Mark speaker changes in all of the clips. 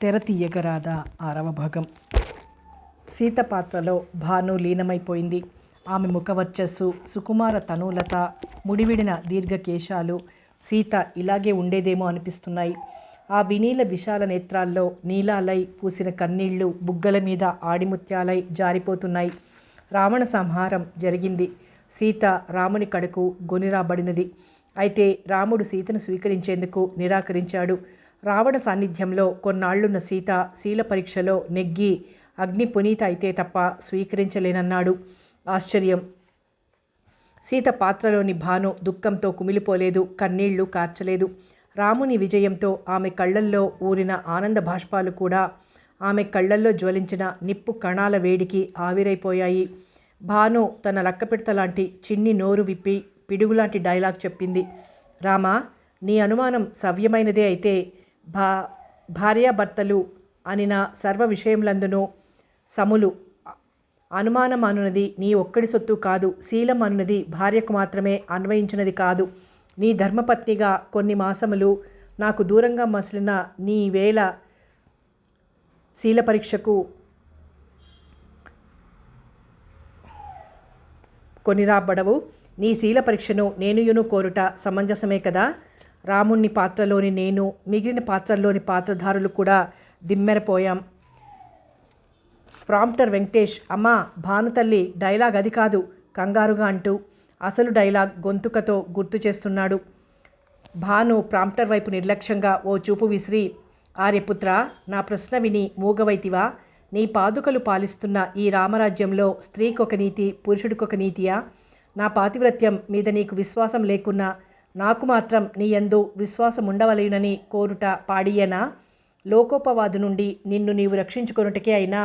Speaker 1: తెర తీయగరాదా 6వ భాగం. సీత పాత్రలో భాను లీనమైపోయింది. ఆమె ముఖవర్చస్సు, సుకుమార తనూలత, ముడివిడిన దీర్ఘకేశాలు సీత ఇలాగే ఉండేదేమో అనిపిస్తున్నాయి. ఆ వినీల విశాల నేత్రాల్లో నీలాలై పూసిన కన్నీళ్లు బుగ్గల మీద ఆడిముత్యాలై జారిపోతున్నాయి. రావణ సంహారం జరిగింది. సీత రాముని కడకు గొనిరాబడినది. అయితే రాముడు సీతను స్వీకరించేందుకు నిరాకరించాడు. రావణ సాన్నిధ్యంలో కొన్నాళ్లున్న సీత శీల పరీక్షలో నెగ్గి అగ్ని పునీత అయితే తప్ప స్వీకరించలేనన్నాడు. ఆశ్చర్యం. సీత పాత్రలోని భాను దుఃఖంతో కుమిలిపోలేదు, కన్నీళ్లు కార్చలేదు. రాముని విజయంతో ఆమె కళ్ళల్లో ఊరిన ఆనంద బాష్పాలు కూడా ఆమె కళ్ళల్లో జ్వలించిన నిప్పు కణాల వేడికి ఆవిరైపోయాయి. భాను తన లక్కపెడతలాంటి చిన్ని నోరు విప్పి పిడుగులాంటి డైలాగ్ చెప్పింది. రామా, నీ అనుమానం సవ్యమైనదే అయితే భార్యాభర్తలు అనిన సర్వ విషయములందునూ సములు. అనుమానం అనున్నది నీ ఒక్కడి సొత్తు కాదు. శీలం అనున్నది భార్యకు మాత్రమే అన్వయించినది కాదు. నీ ధర్మపత్నిగా కొన్ని మాసములు నాకు దూరంగా మసిలిన నీ వేళ శీల పరీక్షకు కొనిరాబడవు. నీ శీల పరీక్షను నేనుయును కోరుట సమంజసమే కదా. రాముణ్ణి పాత్రలోని నేను, మిగిలిన పాత్రల్లోని పాత్రధారులు కూడా దిమ్మెరపోయాం. ప్రాంప్టర్ వెంకటేష్, అమ్మా భానుతల్లి, డైలాగ్ అది కాదు కంగారుగా అంటూ అసలు డైలాగ్ గొంతుకతో గుర్తు చేస్తున్నాడు. భాను ప్రాంప్టర్ వైపు నిర్లక్ష్యంగా ఓ చూపు విసిరి, ఆర్యపుత్ర, నా ప్రశ్న విని మూగవైతివా? నీ పాదుకలు పాలిస్తున్న ఈ రామరాజ్యంలో స్త్రీకొక నీతి, పురుషుడికొక నీతియా? నా పాతివ్రత్యం మీద నీకు విశ్వాసం లేకున్నా నాకు మాత్రం నీ యందు విశ్వాసం ఉండవలేనని కోరుట పాడియనా? లోకోపవాదు నుండి నిన్ను నీవు రక్షించుకొనుటకే అయినా,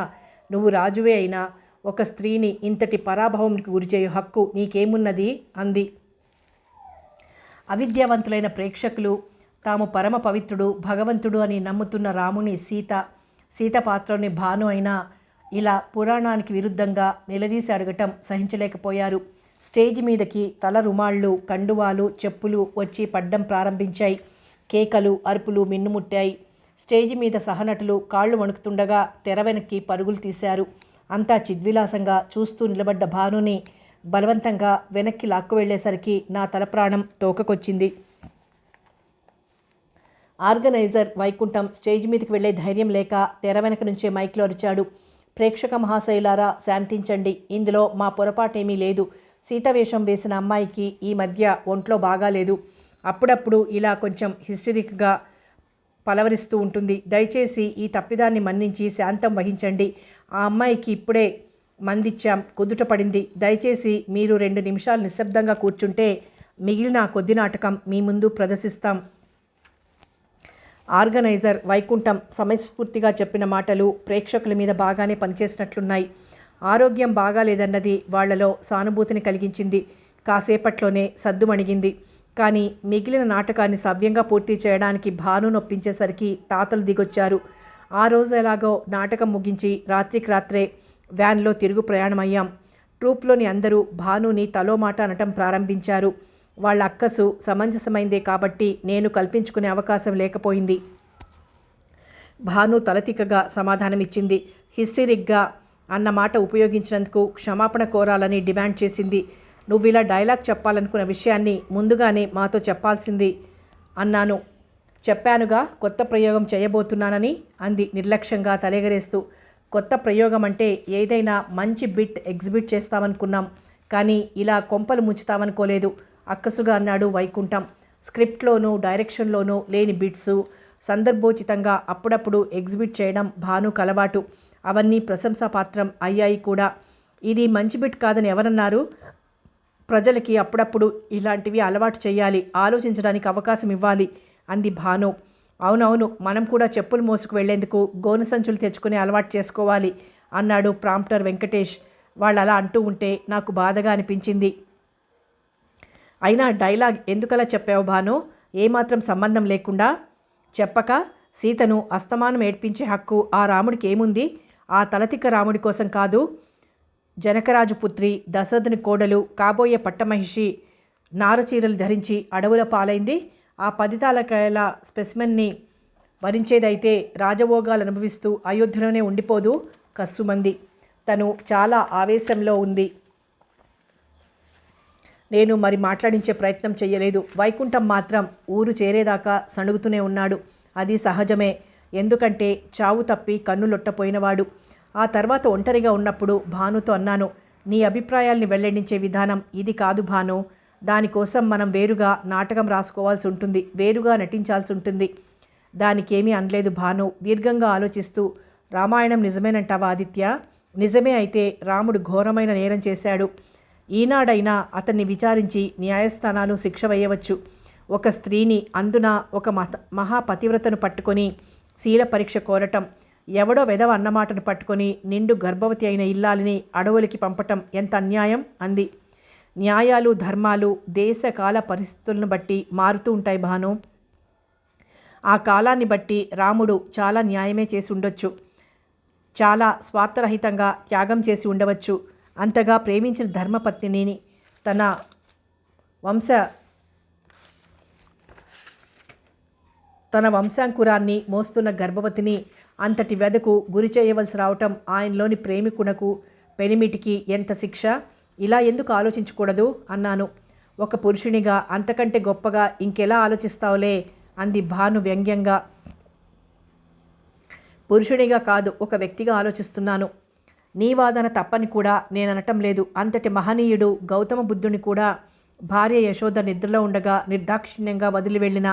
Speaker 1: నువ్వు రాజువే అయినా ఒక స్త్రీని ఇంతటి పరాభవంకి గురిచేయు హక్కు నీకేమున్నది అంది. అవిద్యావంతులైన ప్రేక్షకులు తాము పరమ పవిత్రుడు, భగవంతుడు అని నమ్ముతున్న రాముని సీత పాత్రని భాను అయినా ఇలా పురాణానికి విరుద్ధంగా నిలదీసి అడగటం సహించలేకపోయారు. స్టేజి మీదకి తల రుమాళ్ళు, కండువాలు, చెప్పులు వచ్చి పడ్డం ప్రారంభించాయి. కేకలు, అరుపులు మిన్నుముట్టాయి. స్టేజి మీద సహనటులు కాళ్ళు వణుకుతుండగా తెర వెనక్కి పరుగులు తీశారు. అంతా చిద్విలాసంగా చూస్తూ నిలబడ్డ భానుని బలవంతంగా వెనక్కి లాక్కు వెళ్లేసరికి నా తల ప్రాణం తోకకొచ్చింది. ఆర్గనైజర్ వైకుంఠం స్టేజ్ మీదకి వెళ్లే ధైర్యం లేక తెర వెనక నుంచే మైక్లో అరిచాడు. ప్రేక్షక మహాశైలారా, శాంతించండి. ఇందులో మా పొరపాటేమీ లేదు. సీతవేషం వేసిన అమ్మాయికి ఈ మధ్య ఒంట్లో బాగాలేదు. అప్పుడప్పుడు ఇలా కొంచెం హిస్టరిక్గా పలవరిస్తూ ఉంటుంది. దయచేసి ఈ తప్పిదాన్ని మన్నించి శాంతం వహించండి. ఆ అమ్మాయికి ఇప్పుడే మందిచ్చాం, కుదుట పడింది. దయచేసి మీరు 2 నిమిషాలు నిశ్శబ్దంగా కూర్చుంటే మిగిలిన కొద్ది నాటకం మీ ముందు ప్రదర్శిస్తాం. ఆర్గనైజర్ వైకుంఠం సమయస్ఫూర్తిగా చెప్పిన మాటలు ప్రేక్షకుల మీద బాగానే పనిచేసినట్లున్నాయి. ఆరోగ్యం బాగాలేదన్నది వాళ్లలో సానుభూతిని కలిగించింది. కాసేపట్లోనే సద్దుమణిగింది. కానీ మిగిలిన నాటకాన్ని సవ్యంగా పూర్తి చేయడానికి భాను నొప్పించేసరికి తాతలు దిగొచ్చారు. ఆ రోజు ఎలాగో నాటకం ముగించి రాత్రికి రాత్రే వ్యాన్లో తిరుగు ప్రయాణమయ్యాం. ట్రూప్లోని అందరూ భానుని తలో మాట అనటం ప్రారంభించారు. వాళ్ళ అక్కసు సమంజసమైందే కాబట్టి నేను కల్పించుకునే అవకాశం లేకపోయింది. భాను తలతిక్కగా సమాధానమిచ్చింది. హిస్టరిక్గా అన్న మాట ఉపయోగించినందుకు క్షమాపణ కోరాలని డిమాండ్ చేసింది. నువ్విలా డైలాగ్ చెప్పాలనుకున్న విషయాన్ని ముందుగానే మాతో చెప్పాల్సింది అన్నాను. చెప్పానుగా, కొత్త ప్రయోగం చేయబోతున్నానని అంది నిర్లక్ష్యంగా తలెగరేస్తూ. కొత్త ప్రయోగం అంటే ఏదైనా మంచి బిట్ ఎగ్జిబిట్ చేస్తామనుకున్నాం, కానీ ఇలా కొంపలు ముంచుతామనుకోలేదు అక్కసుగా అన్నాడు వైకుంఠం. స్క్రిప్ట్లోనూ డైరెక్షన్లోనూ లేని బిట్సు సందర్భోచితంగా అప్పుడప్పుడు ఎగ్జిబిట్ చేయడం భానుకు అలవాటు. అవన్నీ ప్రశంసాపాత్రం అయ్యాయి కూడా. ఇది మంచి బిట్ కాదని ఎవరన్నారు? ప్రజలకి అప్పుడప్పుడు ఇలాంటివి అలవాటు చేయాలి, ఆలోచించడానికి అవకాశం ఇవ్వాలి అంది భాను. అవునవును, మనం కూడా చెప్పులు మోసుకు వెళ్లేందుకు గోను సంచులు తెచ్చుకునే అలవాటు చేసుకోవాలి అన్నాడు ప్రాంప్టర్ వెంకటేష్. వాళ్ళు అలా అంటూ ఉంటే నాకు బాధగా అనిపించింది. అయినా డైలాగ్ ఎందుకలా చెప్పావు భాను? ఏమాత్రం సంబంధం లేకుండా చెప్పక సీతను అస్తమానం ఏడ్పించే హక్కు ఆ రాముడికి ఏముంది? ఆ తలతిక్క రాముడి కోసం కాదు. జనకరాజు పుత్రి, దశరథుని కోడలు, కాబోయే పట్టమహిషి నారచీరలు ధరించి అడవుల పాలైంది. ఆ 10 తాలకాయల స్పెసిమెన్ని వరించేదైతే రాజభోగాలు అనుభవిస్తూ అయోధ్యలోనే ఉండిపోదు కస్సుమంది. తను చాలా ఆవేశంలో ఉంది. నేను మరి మాట్లాడించే ప్రయత్నం చెయ్యలేదు. వైకుంఠం మాత్రం ఊరు చేరేదాకా సణుగుతూనే ఉన్నాడు. అది సహజమే. ఎందుకంటే చావు తప్పి కన్నులొట్టపోయినవాడు. ఆ తర్వాత ఒంటరిగా ఉన్నప్పుడు భానుతో అన్నాను, నీ అభిప్రాయాల్ని వెల్లడించే విధానం ఇది కాదు భాను. దానికోసం మనం వేరుగా నాటకం రాసుకోవాల్సి ఉంటుంది, వేరుగా నటించాల్సి ఉంటుంది. దానికేమీ అనలేదు భాను దీర్ఘంగా ఆలోచిస్తూ. రామాయణం నిజమేనంటావా ఆదిత్య? నిజమే అయితే రాముడు ఘోరమైన నేరం చేశాడు. ఈనాడైనా అతన్ని విచారించి న్యాయస్థానాలు శిక్ష వేయవచ్చు. ఒక స్త్రీని, అందున ఒక మహాపతివ్రతను పట్టుకొని శీల పరీక్ష కోరటం, ఎవడో వెధవ అన్నమాటను పట్టుకొని నిండు గర్భవతి అయిన ఇల్లాలిని అడవులకి పంపటం ఎంత అన్యాయం అంది. న్యాయాలు ధర్మాలు దేశకాల పరిస్థితులను బట్టి మారుతూ ఉంటాయి భాను. ఆ కాలాన్ని బట్టి రాముడు చాలా న్యాయమే చేసి ఉండొచ్చు, చాలా స్వార్థరహితంగా త్యాగం చేసి ఉండవచ్చు. అంతగా ప్రేమించిన ధర్మపత్నిని, తన వంశాంకురాన్ని మోస్తున్న గర్భవతిని అంతటి వ్యధకు గురి చేయవలసి రావటం ఆయనలోని ప్రేమికునకు పెనిమిటికి ఎంత శిక్ష! ఇలా ఎందుకు ఆలోచించకూడదు అన్నాను. ఒక పురుషునిగా అంతకంటే గొప్పగా ఇంకెలా ఆలోచిస్తావులే అంది భాను వ్యంగ్యంగా. పురుషునిగా కాదు, ఒక వ్యక్తిగా ఆలోచిస్తున్నాను. నీ వాదన తప్పని కూడా నేననటం లేదు. అంతటి మహనీయుడు గౌతమ బుద్ధుని కూడా భార్య యశోద నిద్రలో ఉండగా నిర్దాక్షిణ్యంగా వదిలి వెళ్ళిన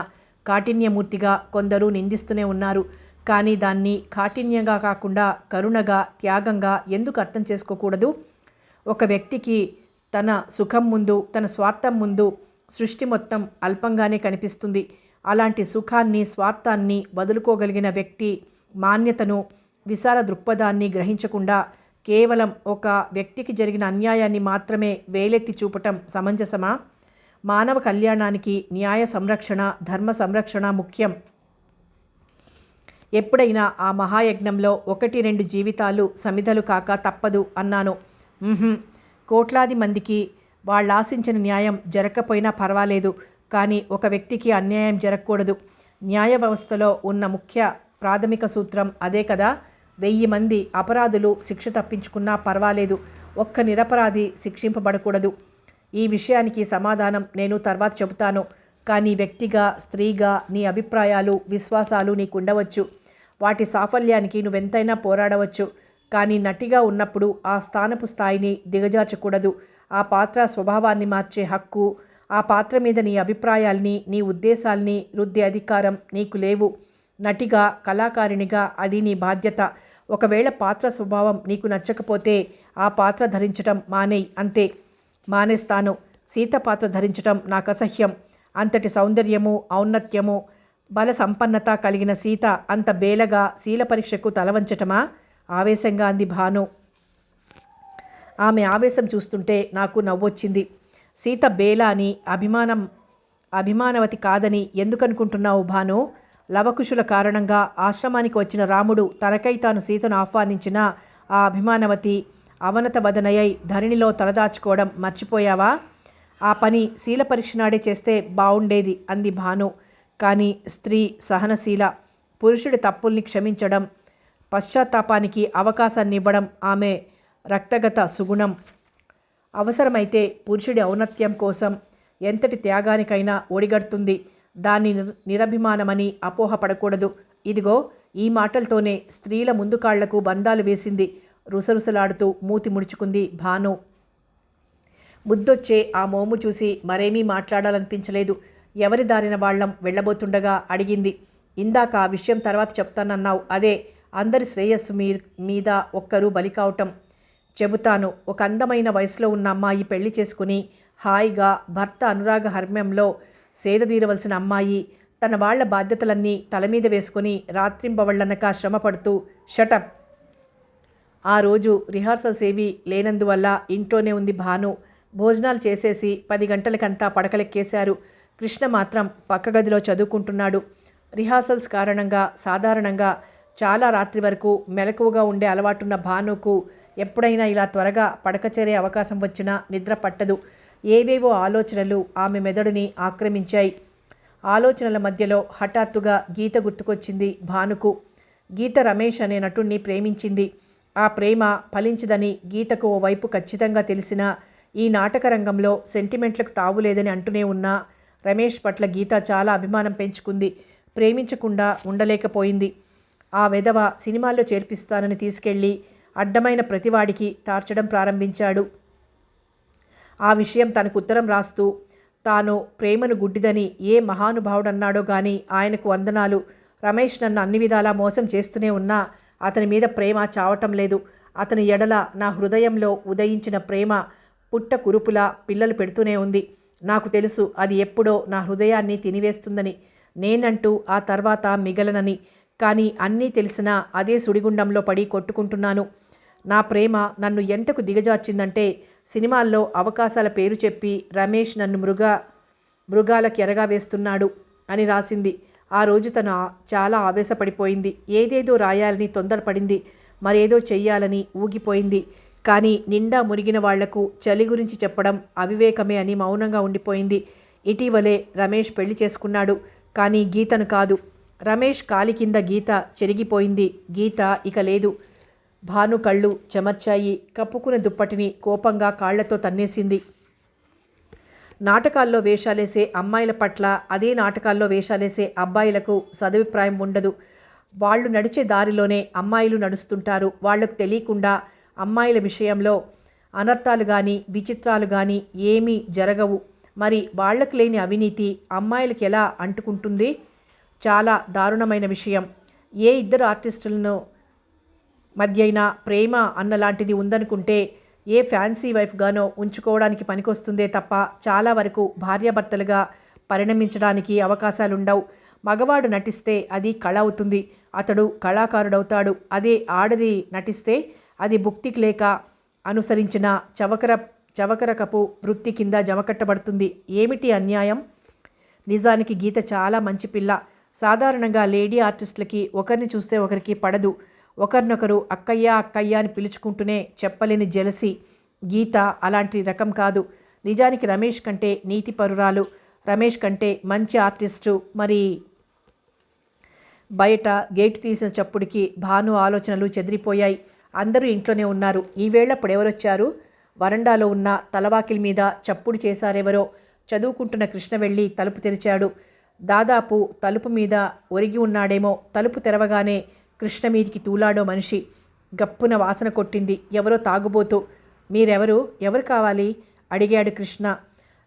Speaker 1: కాఠిన్యమూర్తిగా కొందరు నిందిస్తూనే ఉన్నారు. కానీ దాన్ని కాఠిన్యంగా కాకుండా కరుణగా, త్యాగంగా ఎందుకు అర్థం చేసుకోకూడదు? ఒక వ్యక్తికి తన సుఖం ముందు, తన స్వార్థం ముందు సృష్టి మొత్తం అల్పంగానే కనిపిస్తుంది. అలాంటి సుఖాన్ని, స్వార్థాన్ని వదులుకోగలిగిన వ్యక్తి మాన్యతను, విశాల దృక్పథాన్ని గ్రహించకుండా కేవలం ఒక వ్యక్తికి జరిగిన అన్యాయాన్ని మాత్రమే వేలెత్తి చూపటం సమంజసమా? మానవ కళ్యాణానికి న్యాయ సంరక్షణ, ధర్మ సంరక్షణ ముఖ్యం. ఎప్పుడైనా ఆ మహాయజ్ఞంలో 1-2 జీవితాలు సమిధలు కాక తప్పదు అన్నాను. కోట్లాది మందికి వాళ్ళాశించిన న్యాయం జరగకపోయినా పర్వాలేదు, కానీ ఒక వ్యక్తికి అన్యాయం జరగకూడదు. న్యాయ వ్యవస్థలో ఉన్న ముఖ్య ప్రాథమిక సూత్రం అదే కదా. 1000 మంది అపరాధులు శిక్ష తప్పించుకున్నా పర్వాలేదు, ఒక్క నిరపరాధి శిక్షింపబడకూడదు. ఈ విషయానికి సమాధానం నేను తర్వాత చెబుతాను. కానీ వ్యక్తిగా, స్త్రీగా నీ అభిప్రాయాలు, విశ్వాసాలు నీకుండవచ్చు. వాటి సాఫల్యానికి నువ్వెంతైనా పోరాడవచ్చు. కానీ నటిగా ఉన్నప్పుడు ఆ స్థానపు స్థాయిని దిగజార్చకూడదు. ఆ పాత్ర స్వభావాన్ని మార్చే హక్కు, ఆ పాత్ర మీద నీ అభిప్రాయాల్ని, నీ ఉద్దేశాల్ని రుద్దే అధికారం నీకు లేవు. నటిగా, కళాకారిణిగా అది నీ బాధ్యత. ఒకవేళ పాత్ర స్వభావం నీకు నచ్చకపోతే ఆ పాత్ర ధరించటం మానేయ్, అంతే. మానేస్తాను. సీత పాత్ర ధరించటం నాకు అసహ్యం. అంతటి సౌందర్యము, ఔన్నత్యము, బల సంపన్నత కలిగిన సీత అంత బేలగా శీల పరీక్షకు తలవంచటమా? ఆవేశంగా అంది భాను. ఆమె ఆవేశం చూస్తుంటే నాకు నవ్వొచ్చింది. సీత బేల అని అభిమానవతి కాదని ఎందుకనుకుంటున్నావు భాను? లవకుశుల కారణంగా ఆశ్రమానికి వచ్చిన రాముడు తనకై తాను సీతను ఆహ్వానించిన ఆ అభిమానవతి అవనత వదనయై ధరణిలో తలదాచుకోవడం మర్చిపోయావా? ఆ పని శీల పరీక్ష నాడే చేస్తే బావుండేది అంది భాను. కానీ స్త్రీ సహనశీల. పురుషుడి తప్పుల్ని క్షమించడం, పశ్చాత్తాపానికి అవకాశాన్ని ఇవ్వడం ఆమె రక్తగత సుగుణం. అవసరమైతే పురుషుడి ఔన్నత్యం కోసం ఎంతటి త్యాగానికైనా ఒడిగడుతుంది. దాన్ని నిరభిమానమని అపోహపడకూడదు. ఇదిగో ఈ మాటలతోనే స్త్రీల ముందు కాళ్లకు బంధాలు వేసింది. రుసరుసలాడుతూ మూతి ముడుచుకుంది భాను. ముద్దొచ్చే ఆ మోము చూసి మరేమీ మాట్లాడాలనిపించలేదు. ఎవరి దారిన వాళ్ళం వెళ్ళబోతుండగా అడిగింది. ఇందాక ఆ విషయం తర్వాత చెప్తానన్నావు, అదే అందరి శ్రేయస్సు మీద ఒక్కరు బలి కావటం. చెబుతాను. ఒక అందమైన వయసులో ఉన్న అమ్మాయి పెళ్లి చేసుకుని హాయిగా భర్త అనురాగ హర్మ్యంలో సేదదీరవలసిన అమ్మాయి తన వాళ్ల బాధ్యతలన్నీ తల మీద వేసుకుని రాత్రింబవళ్ళనక శ్రమపడుతూ షటప్. ఆ రోజు రిహార్సల్స్ ఏవీ లేనందువల్ల ఇంట్లోనే ఉంది భాను. భోజనాలు చేసేసి 10 గంటలకంతా పడకలెక్కేశారు. కృష్ణ మాత్రం పక్క గదిలో చదువుకుంటున్నాడు. రిహార్సల్స్ కారణంగా సాధారణంగా చాలా రాత్రి వరకు మెలకువగా ఉండే అలవాటున్న భానుకు ఎప్పుడైనా ఇలా త్వరగా పడక చేరే అవకాశం వచ్చినా నిద్ర పట్టదు. ఏవేవో ఆలోచనలు ఆమె మెదడుని ఆక్రమించాయి. ఆలోచనల మధ్యలో హఠాత్తుగా గీత గుర్తుకొచ్చింది భానుకు. గీత రమేష్ అనే నటుణ్ణి ప్రేమించింది. ఆ ప్రేమ ఫలించదని గీతకు ఓ వైపు ఖచ్చితంగా తెలిసినా ఈ నాటక రంగంలో సెంటిమెంట్లకు తావులేదని అంటూనే ఉన్నా రమేష్ పట్ల గీత చాలా అభిమానం పెంచుకుంది. ప్రేమించకుండా ఉండలేకపోయింది. ఆ వెధవ సినిమాల్లో చేర్పిస్తానని తీసుకెళ్ళి అడ్డమైన ప్రతివాడికి తార్చడం ప్రారంభించాడు. ఆ విషయం తనకు ఉత్తరం రాస్తూ తాను ప్రేమను గుడ్డిదని ఏ మహానుభావుడన్నాడో గాని ఆయనకు వందనాలు. రమేష్ నన్ను అన్ని విధాలా మోసం చేస్తూనే ఉన్నా అతని మీద ప్రేమ చావటం లేదు. అతని ఎడల నా హృదయంలో ఉదయించిన ప్రేమ పుట్ట కురుపులా పిల్లలు పెడుతూనే ఉంది. నాకు తెలుసు అది ఎప్పుడో నా హృదయాన్ని తినివేస్తుందని, నేనంటూ ఆ తర్వాత మిగలనని. కానీ అన్నీ తెలిసినా అదే సుడిగుండంలో పడి కొట్టుకుంటున్నాను. నా ప్రేమ నన్ను ఎంతకు దిగజార్చిందంటే సినిమాల్లో అవకాశాల పేరు చెప్పి రమేష్ నన్ను మృగాలకు ఎరగా వేస్తున్నాడు అని రాసింది. ఆ రోజు తను చాలా ఆవేశపడిపోయింది. ఏదేదో రాయాలని తొందరపడింది. మరేదో చెయ్యాలని ఊగిపోయింది. కానీ నిండా మునిగిన వాళ్లకు చలి గురించి చెప్పడం అవివేకమే అని మౌనంగా ఉండిపోయింది. ఇటీవలే రమేష్ పెళ్లి చేసుకున్నాడు. కానీ గీతను కాదు. రమేష్ కాలి కింద గీత చెరిగిపోయింది. గీత ఇక లేదు. భాను కళ్ళు చెమర్చాయి. కప్పుకున్న దుప్పటిని కోపంగా కాళ్లతో తన్నేసింది. నాటకాల్లో వేషాలేసే అమ్మాయిల పట్ల అదే నాటకాల్లో వేషాలేసే అబ్బాయిలకు సదభిప్రాయం ఉండదు. వాళ్ళు నడిచే దారిలోనే అమ్మాయిలు నడుస్తుంటారు. వాళ్లకు తెలియకుండా అమ్మాయిల విషయంలో అనర్థాలు కానీ విచిత్రాలు కానీ ఏమీ జరగవు. మరి వాళ్లకు లేని అవినీతి అమ్మాయిలకి ఎలా అంటుకుంటుంది? చాలా దారుణమైన విషయం. ఏ ఇద్దరు ఆర్టిస్టులను మధ్య అయినా ప్రేమ అన్నలాంటిది ఉందనుకుంటే ఏ ఫ్యాన్సీ వైఫ్గానో ఉంచుకోవడానికి పనికొస్తుందే తప్ప చాలా వరకు భార్యాభర్తలుగా పరిణమించడానికి అవకాశాలుండవు. మగవాడు నటిస్తే అది కళ అవుతుంది. అతడు కళాకారుడవుతాడు. అదే ఆడది నటిస్తే అది భుక్తికి లేక అనుసరించిన చవకరకపు వృత్తి కింద జమకట్టబడుతుంది. ఏమిటి అన్యాయం? నిజానికి గీత చాలా మంచి పిల్ల. సాధారణంగా లేడీ ఆర్టిస్టులకి ఒకరిని చూస్తే ఒకరికి పడదు. ఒకరినొకరు అక్కయ్య అక్కయ్య అని పిలుచుకుంటూనే చెప్పలేని జెలసీ. గీత అలాంటి రకం కాదు. నిజానికి రమేష్ కంటే నీతిపరురాలు. రమేష్ కంటే మంచి ఆర్టిస్టు. మరి బయట గేటు తీసిన చప్పుడికి భాను ఆలోచనలు చెదిరిపోయాయి. అందరూ ఇంట్లోనే ఉన్నారు. ఈవేళప్పుడు ఎవరొచ్చారు? వరండాలో ఉన్న తలవాకిలి మీద చప్పుడు చేశారెవరో. చదువుకుంటున్న కృష్ణ వెళ్ళి తలుపు తెరిచాడు. దాదాపు తలుపు మీద ఒరిగి ఉన్నాడేమో. తలుపు తెరవగానే కృష్ణ మీదికి తూలాడో మనిషి. గప్పున వాసన కొట్టింది. ఎవరో తాగుబోతూ. మీరెవరు? ఎవరు కావాలి? అడిగాడు కృష్ణ.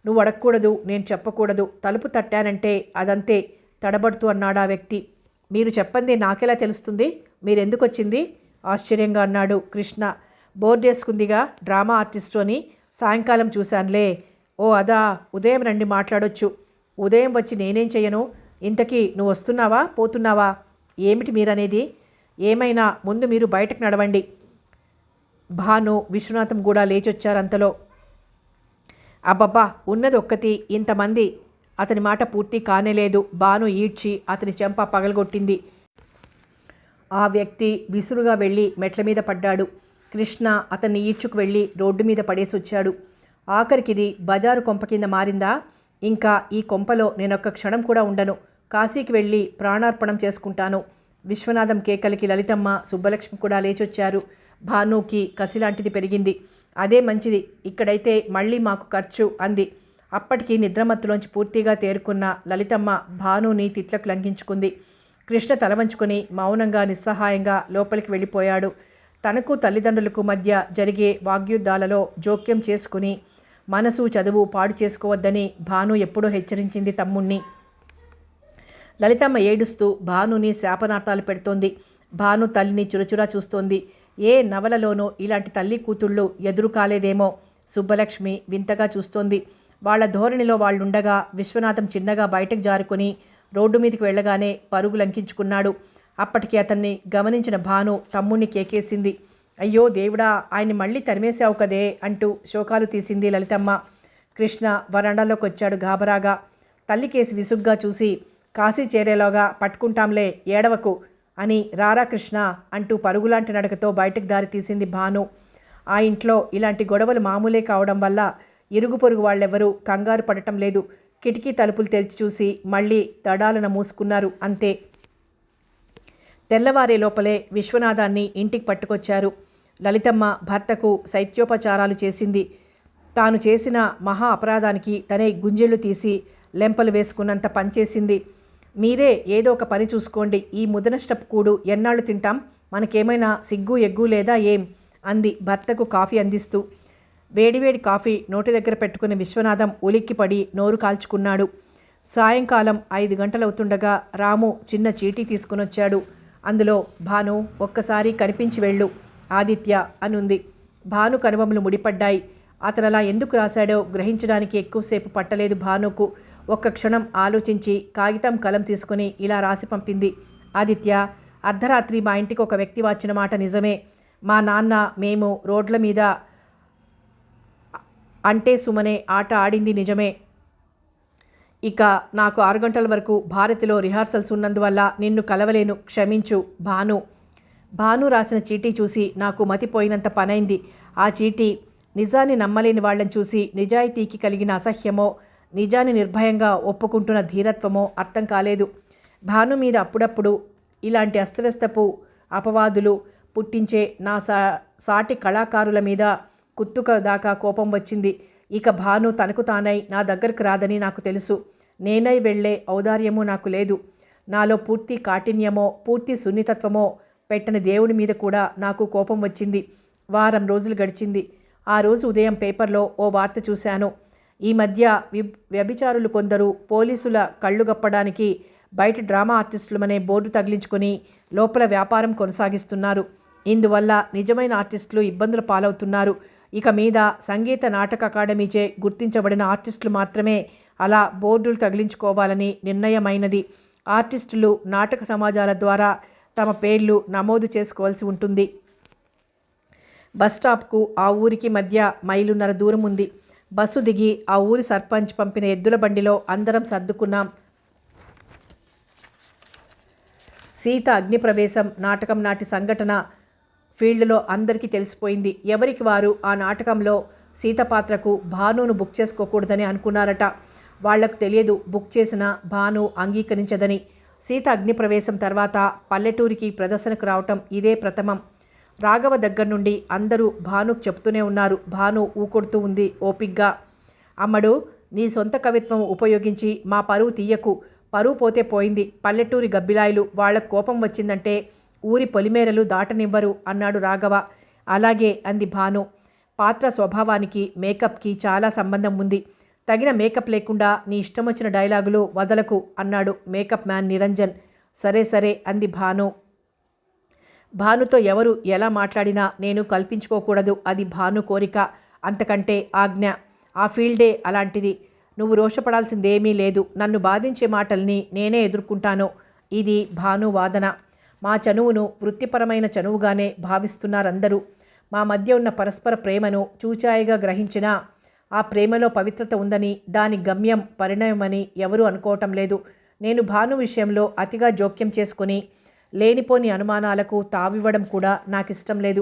Speaker 1: నువ్వు అడగకూడదు, నేను చెప్పకూడదు. తలుపు తట్టానంటే అదంతే తడబడుతూ అన్నాడు ఆ వ్యక్తి. మీరు చెప్పందే నాకెలా తెలుస్తుంది? మీరెందుకొచ్చింది? ఆశ్చర్యంగా అన్నాడు కృష్ణ. బోర్డేసుకుందిగా డ్రామా ఆర్టిస్టు అని సాయంకాలం చూశానులే. ఓ అదా, ఉదయం రండి మాట్లాడొచ్చు. ఉదయం వచ్చి నేనేం చెయ్యను? ఇంతకీ నువ్వు వస్తున్నావా పోతున్నావా? ఏమిటి మీరనేది? ఏమైనా ముందు మీరు బయటకు నడవండి. భాను విశ్వనాథం కూడా లేచొచ్చారంతలో. అబ్బబ్బా, ఉన్నది ఒక్కతి, ఇంతమంది. అతని మాట పూర్తి కానేలేదు. భాను ఈడ్చి అతని చెంప పగలగొట్టింది. ఆ వ్యక్తి విసురుగా వెళ్ళి మెట్ల మీద పడ్డాడు. కృష్ణ అతన్ని ఈడ్చుకు వెళ్ళి రోడ్డు మీద పడేసి వచ్చాడు. ఆఖరికిది బజారు కొంప కింద మారిందా? ఇంకా ఈ కొంపలో నేనొక్క క్షణం కూడా ఉండను. కాశీకి వెళ్ళి ప్రాణార్పణం చేసుకుంటాను. విశ్వనాథం కేకలికి లలితమ్మ, సుబ్బలక్ష్మి కూడా లేచొచ్చారు. భానుకి కసిలాంటిది పెరిగింది. అదే మంచిది, ఇక్కడైతే మళ్ళీ మాకు ఖర్చు అంది. అప్పటికి నిద్రమత్తులోంచి పూర్తిగా తేరుకున్న లలితమ్మ భానుని తిట్లకు లంఘించుకుంది. కృష్ణ తలవంచుకొని మౌనంగా నిస్సహాయంగా లోపలికి వెళ్ళిపోయాడు. తనకు తల్లిదండ్రులకు మధ్య జరిగే వాగ్యుద్ధాలలో జోక్యం చేసుకుని మనసు చదువు పాడు చేసుకోవద్దని భాను ఎప్పుడో హెచ్చరించింది తమ్ముణ్ణి. లలితమ్మ ఏడుస్తూ భానుని శాపనార్థాలు పెడుతోంది. భాను తల్లిని చురచురా చూస్తోంది. ఏ నవలలోనూ ఇలాంటి తల్లి కూతుళ్ళు ఎదురు కాలేదేమో. సుబ్బలక్ష్మి వింతగా చూస్తోంది. వాళ్ల ధోరణిలో వాళ్ళుండగా విశ్వనాథం చిన్నగా బయటకు జారుకొని రోడ్డు మీదకి వెళ్ళగానే పరుగు లంకించుకున్నాడు. అప్పటికి అతన్ని గమనించిన భాను తమ్ముణ్ణి కేకేసింది. అయ్యో దేవుడా, ఆయన్ని మళ్ళీ తరిమేశావు కదే అంటూ శోకాలు తీసింది లలితమ్మ. కృష్ణ వరండాలోకి వచ్చాడు గాబరాగా. తల్లి కేసి విసుగ్గా చూసి, కాశీ చేరేలోగా పట్టుకుంటాంలే, ఏడవకు అని రారా కృష్ణ అంటూ పరుగులాంటి నడకతో బయటకు దారి తీసింది భాను. ఆ ఇంట్లో ఇలాంటి గొడవలు మామూలే కావడం వల్ల ఇరుగు పొరుగు వాళ్ళెవరూ కంగారు పడటం లేదు. కిటికీ తలుపులు తెరిచి చూసి మళ్ళీ తడాలన మూసుకున్నారు. అంతే. తెల్లవారే లోపలే విశ్వనాథాన్ని ఇంటికి పట్టుకొచ్చారు. లలితమ్మ భర్తకు శైత్యోపచారాలు చేసింది. తాను చేసిన మహా అపరాధానికి తనే గుంజెళ్ళు తీసి లెంపలు వేసుకున్నంత పనిచేసింది. మీరే ఏదో ఒక పని చూసుకోండి, ఈ ముదనష్టపు కూడు ఎన్నాళ్ళు తింటాం, మనకేమైనా సిగ్గు ఎగ్గు లేదా ఏం అంది భర్తకు కాఫీ అందిస్తూ. వేడివేడి కాఫీ నోటి దగ్గర పెట్టుకున్న విశ్వనాథం ఉలిక్కిపడి నోరు కాల్చుకున్నాడు. సాయంకాలం 5 గంటలవుతుండగా రాము చిన్న చీటీ తీసుకునొచ్చాడు. అందులో భాను ఒక్కసారి కనిపించి వెళ్ళు ఆదిత్య అనుంది. భాను కనుబొమ్మలు ముడిపడ్డాయి. అతనలా ఎందుకు రాశాడో గ్రహించడానికి ఎక్కువసేపు పట్టలేదు భానుకు. ఒక్క క్షణం ఆలోచించి కాగితం కలం తీసుకుని ఇలా రాసి పంపింది. ఆదిత్య, అర్ధరాత్రి మా ఇంటికి ఒక వ్యక్తి వచ్చిన మాట నిజమే. మా నాన్న మేము రోడ్ల మీద అంటే సుమనే ఆట ఆడింది నిజమే. ఇక నాకు 6 గంటల వరకు భారతిలో రిహార్సల్స్ ఉన్నందువల్ల నిన్ను కలవలేను, క్షమించు భాను. భాను రాసిన చీటీ చూసి నాకు మతిపోయినంత పనైంది. ఆ చీటీ నిజాన్ని నమ్మలేని వాళ్ళని చూసి నిజాయితీకి కలిగిన అసహ్యమో, నిజాన్ని నిర్భయంగా ఒప్పుకుంటున్న ధీరత్వమో అర్థం కాలేదు. భాను మీద అప్పుడప్పుడు ఇలాంటి అస్తవ్యస్తపు అపవాదులు పుట్టించే నా సాటి కళాకారుల మీద కుత్తుక దాకా కోపం వచ్చింది. ఇక భాను తనకు తానై నా దగ్గరకు రాదని నాకు తెలుసు. నేనై వెళ్లే ఔదార్యము నాకు లేదు. నాలో పూర్తి కాఠిన్యమో పూర్తి సున్నితత్వమో పెట్టని దేవుడి మీద కూడా నాకు కోపం వచ్చింది. వారం రోజులు గడిచింది. ఆ రోజు ఉదయం పేపర్లో ఓ వార్త చూశాను. ఈ మధ్య వ్యభిచారులు కొందరు పోలీసుల కళ్ళు గప్పడానికి బయట డ్రామా ఆర్టిస్టులమనే బోర్డు తగిలించుకొని లోపల వ్యాపారం కొనసాగిస్తున్నారు. ఇందువల్ల నిజమైన ఆర్టిస్టులు ఇబ్బందుల పాలవుతున్నారు. ఇక మీద సంగీత నాటక అకాడమీచే గుర్తించబడిన ఆర్టిస్టులు మాత్రమే అలా బోర్డులు తగిలించుకోవాలని నిర్ణయమైనది. ఆర్టిస్టులు నాటక సమాజాల ద్వారా తమ పేర్లు నమోదు చేసుకోవాల్సి ఉంటుంది. బస్టాప్కు ఆ ఊరికి మధ్య మైలున్నర దూరం ఉంది. బస్సు దిగి ఆ ఊరి సర్పంచ్ పంపిన ఎద్దుల బండిలో అందరం సర్దుకున్నాం. సీత అగ్నిప్రవేశం నాటకం నాటి సంఘటన ఫీల్డ్లో అందరికీ తెలిసిపోయింది. ఎవరికి వారు ఆ నాటకంలో సీత పాత్రకు భానును బుక్ చేసుకోకూడదని అనుకున్నారట. వాళ్లకు తెలియదు బుక్ చేసిన భాను అంగీకరించదని. సీత అగ్నిప్రవేశం తర్వాత పల్లెటూరికి ప్రదర్శనకు రావటం ఇదే ప్రథమం. రాఘవ దగ్గర నుండి అందరూ భానుకు చెప్తూనే ఉన్నారు. భాను ఊకొడుతూ ఉంది ఓపిగ్గా. అమ్మడు, నీ సొంత కవిత్వం ఉపయోగించి మా పరువు తీయకు. పరువు పోతే పోయింది. పల్లెటూరి గబ్బిలాయిలు వాళ్లకు కోపం వచ్చిందంటే ఊరి పొలిమేరలు దాటనివ్వరు అన్నాడు రాఘవ. అలాగే అంది భాను. పాత్ర స్వభావానికి మేకప్కి చాలా సంబంధం ఉంది. తగిన మేకప్ లేకుండా నీ ఇష్టం వచ్చిన డైలాగులు వదలకు అన్నాడు మేకప్ మ్యాన్ నిరంజన్. సరే సరే అంది భాను. భానుతో ఎవరు ఎలా మాట్లాడినా నేను కల్పించుకోకూడదు. అది భాను కోరిక, అంతకంటే ఆజ్ఞ. ఆ ఫీల్డే అలాంటిది. నువ్వు రోషపడాల్సిందేమీ లేదు. నన్ను బాధించే మాటల్ని నేనే ఎదుర్కొంటాను. ఇది భాను వాదన. మా చనువును వృత్తిపరమైన చనువుగానే భావిస్తున్నారందరూ. మా మధ్య ఉన్న పరస్పర ప్రేమను చూచాయిగా గ్రహించినా ఆ ప్రేమలో పవిత్రత ఉందని, దాని గమ్యం పరిణయమని ఎవరూ అనుకోవటం లేదు. నేను భాను విషయంలో అతిగా జోక్యం చేసుకుని లేనిపోని అనుమానాలకు తావివ్వడం కూడా నాకిష్టం లేదు.